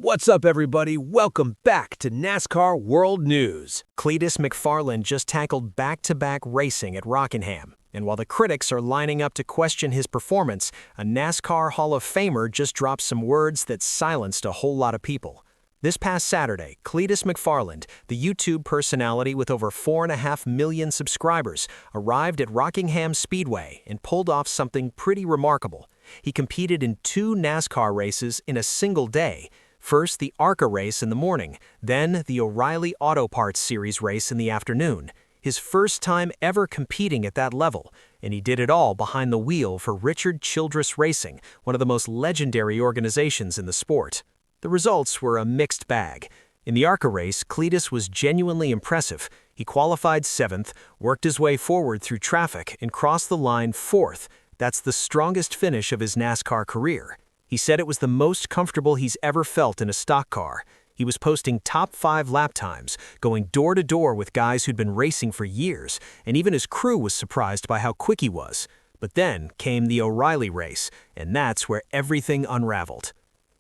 What's up, everybody? Welcome back to NASCAR World News. Cleetus McFarland just tackled back-to-back racing at Rockingham. And while the critics are lining up to question his performance, a NASCAR Hall of Famer just dropped some words that silenced a whole lot of people. This past Saturday, Cleetus McFarland, the YouTube personality with over 4.5 million subscribers, arrived at Rockingham Speedway and pulled off something pretty remarkable. He competed in 2 NASCAR races in a single day. First, the ARCA race in the morning, then the OReilly Auto Parts Series race in the afternoon. His first time ever competing at that level, and he did it all behind the wheel for Richard Childress Racing, one of the most legendary organizations in the sport. The results were a mixed bag. In the ARCA race, Cleetus was genuinely impressive. He qualified 7th, worked his way forward through traffic, and crossed the line 4th. That's the strongest finish of his NASCAR career. He said it was the most comfortable he's ever felt in a stock car. He was posting top 5 lap times, going door to door with guys who'd been racing for years, and even his crew was surprised by how quick he was. But then came the OReilly race, and that's where everything unraveled.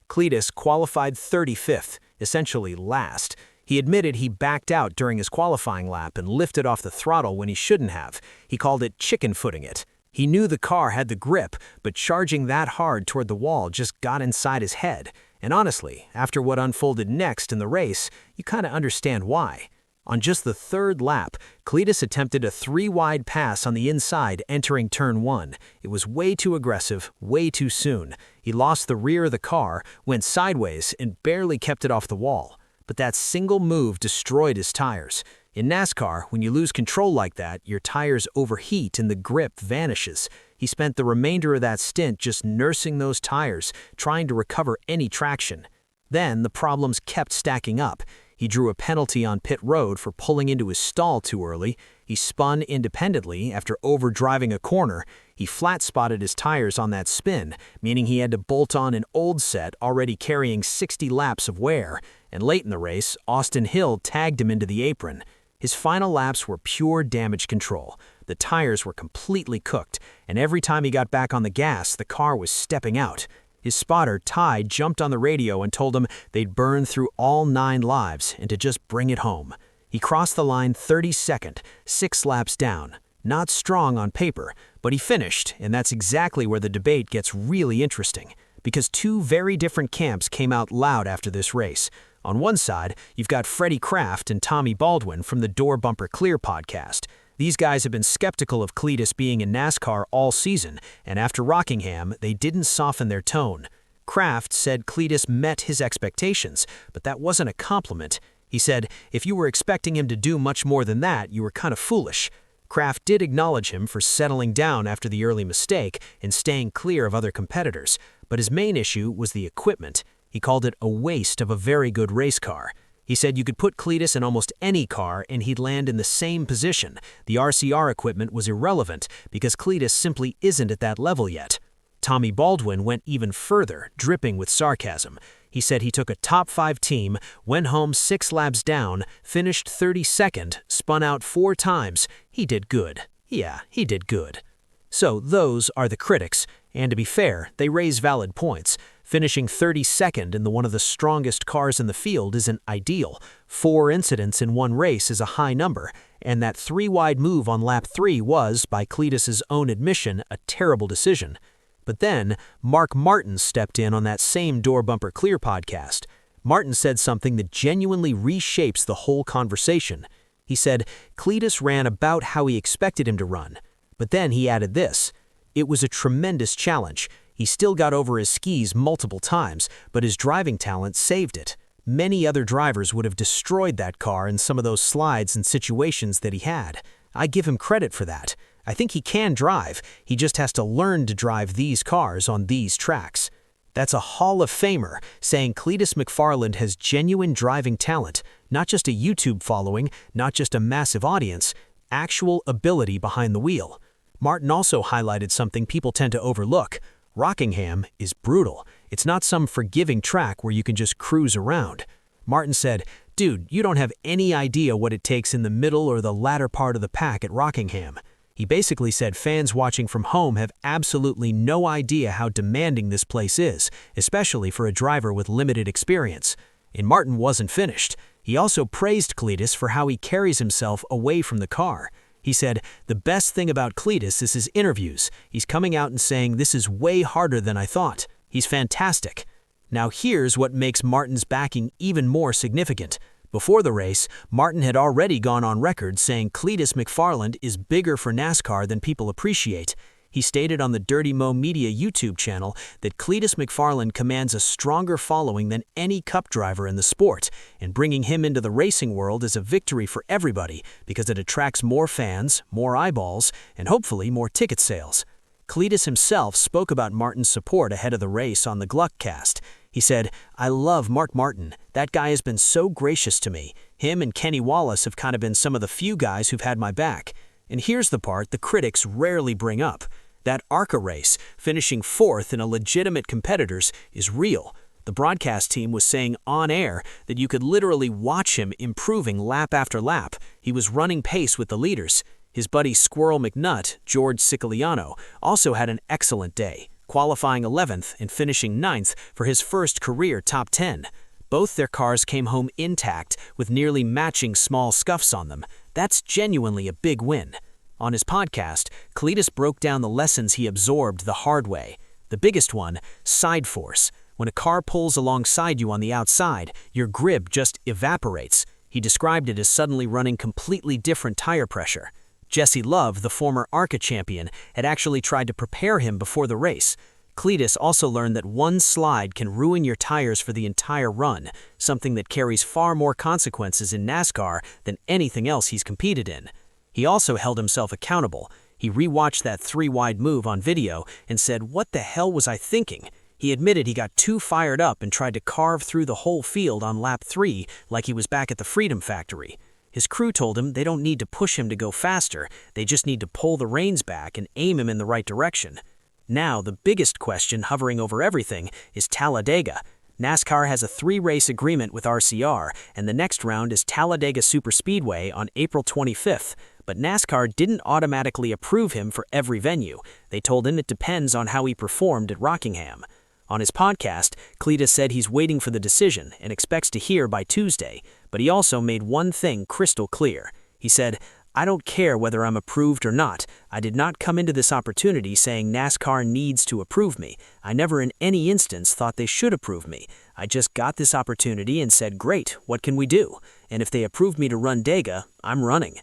Cleetus qualified 35th, essentially last. He admitted he backed out during his qualifying lap and lifted off the throttle when he shouldn't have. He called it chicken-footing it. He knew the car had the grip, but charging that hard toward the wall just got inside his head. And honestly, after what unfolded next in the race, you kinda understand why. On just the 3rd lap, Cleetus attempted a 3-wide pass on the inside entering turn 1. It was way too aggressive, way too soon. He lost the rear of the car, went sideways, and barely kept it off the wall. But that single move destroyed his tires. In NASCAR, when you lose control like that, your tires overheat and the grip vanishes. He spent the remainder of that stint just nursing those tires, trying to recover any traction. Then the problems kept stacking up. He drew a penalty on pit road for pulling into his stall too early. He spun independently after overdriving a corner. He flat-spotted his tires on that spin, meaning he had to bolt on an old set already carrying 60 laps of wear. And late in the race, Austin Hill tagged him into the apron. His final laps were pure damage control. The tires were completely cooked, and every time he got back on the gas, the car was stepping out. His spotter, Ty, jumped on the radio and told him they'd burned through all 9 lives and to just bring it home. He crossed the line 32nd, 6 laps down. Not strong on paper, but he finished, and that's exactly where the debate gets really interesting, because 2 very different camps came out loud after this race. On one side, you've got Freddie Kraft and Tommy Baldwin from the Door Bumper Clear podcast. These guys have been skeptical of Cleetus being in NASCAR all season, and after Rockingham, they didn't soften their tone. Kraft said Cleetus met his expectations, but that wasn't a compliment. He said, if you were expecting him to do much more than that, you were kind of foolish. Kraft did acknowledge him for settling down after the early mistake and staying clear of other competitors, but his main issue was the equipment. He called it a waste of a very good race car. He said you could put Cleetus in almost any car and he'd land in the same position. The RCR equipment was irrelevant because Cleetus simply isn't at that level yet. Tommy Baldwin went even further, dripping with sarcasm. He said he took a top 5 team, went home 6 laps down, finished 32nd, spun out 4 times. He did good. Yeah, he did good. So those are the critics, and to be fair, they raise valid points. Finishing 32nd in one of the strongest cars in the field isn't ideal. 4 incidents in one race is a high number, and that 3-wide move on lap 3 was, by Cleetus's own admission, a terrible decision. But then, Mark Martin stepped in on that same Door Bumper Clear podcast. Martin said something that genuinely reshapes the whole conversation. He said Cleetus ran about how he expected him to run. But then he added this: it was a tremendous challenge. He still got over his skis multiple times, but his driving talent saved it. Many other drivers would have destroyed that car in some of those slides and situations that he had. I give him credit for that. I think he can drive. He just has to learn to drive these cars on these tracks. That's a Hall of Famer saying Cleetus McFarland has genuine driving talent, not just a YouTube following, not just a massive audience, actual ability behind the wheel. Martin also highlighted something people tend to overlook. Rockingham is brutal. It's not some forgiving track where you can just cruise around. Martin said, dude, you don't have any idea what it takes in the middle or the latter part of the pack at Rockingham. He basically said fans watching from home have absolutely no idea how demanding this place is, especially for a driver with limited experience. And Martin wasn't finished. He also praised Cleetus for how he carries himself away from the car. He said, "The best thing about Cleetus is his interviews. He's coming out and saying this is way harder than I thought. He's fantastic." Now here's what makes Martin's backing even more significant. Before the race, Martin had already gone on record saying Cleetus McFarland is bigger for NASCAR than people appreciate. He stated on the Dirty Mo Media YouTube channel that Cleetus McFarland commands a stronger following than any Cup driver in the sport, and bringing him into the racing world is a victory for everybody because it attracts more fans, more eyeballs, and hopefully more ticket sales. Cleetus himself spoke about Martin's support ahead of the race on the Gluckcast. He said, "I love Mark Martin. That guy has been so gracious to me. Him and Kenny Wallace have kind of been some of the few guys who've had my back." And here's the part the critics rarely bring up. That ARCA race, finishing 4th in a legitimate competitor's, is real. The broadcast team was saying on air that you could literally watch him improving lap after lap. He was running pace with the leaders. His buddy Squirrel McNutt, George Siciliano, also had an excellent day, qualifying 11th and finishing 9th for his first career top 10. Both their cars came home intact with nearly matching small scuffs on them. That's genuinely a big win. On his podcast, Cleetus broke down the lessons he absorbed the hard way. The biggest one, side force. When a car pulls alongside you on the outside, your grip just evaporates. He described it as suddenly running completely different tire pressure. Jesse Love, the former ARCA champion, had actually tried to prepare him before the race. Cleetus also learned that one slide can ruin your tires for the entire run, something that carries far more consequences in NASCAR than anything else he's competed in. He also held himself accountable. He rewatched that 3-wide move on video and said, "What the hell was I thinking?" He admitted he got too fired up and tried to carve through the whole field on lap 3 like he was back at the Freedom Factory. His crew told him they don't need to push him to go faster, they just need to pull the reins back and aim him in the right direction. Now, the biggest question hovering over everything is Talladega. NASCAR has a 3-race agreement with RCR, and the next round is Talladega Superspeedway on April 25th. But NASCAR didn't automatically approve him for every venue. They told him it depends on how he performed at Rockingham. On his podcast, Cleetus said he's waiting for the decision and expects to hear by Tuesday, but he also made one thing crystal clear. He said, "I don't care whether I'm approved or not. I did not come into this opportunity saying NASCAR needs to approve me. I never in any instance thought they should approve me. I just got this opportunity and said, great, what can we do? And if they approve me to run Dega, I'm running."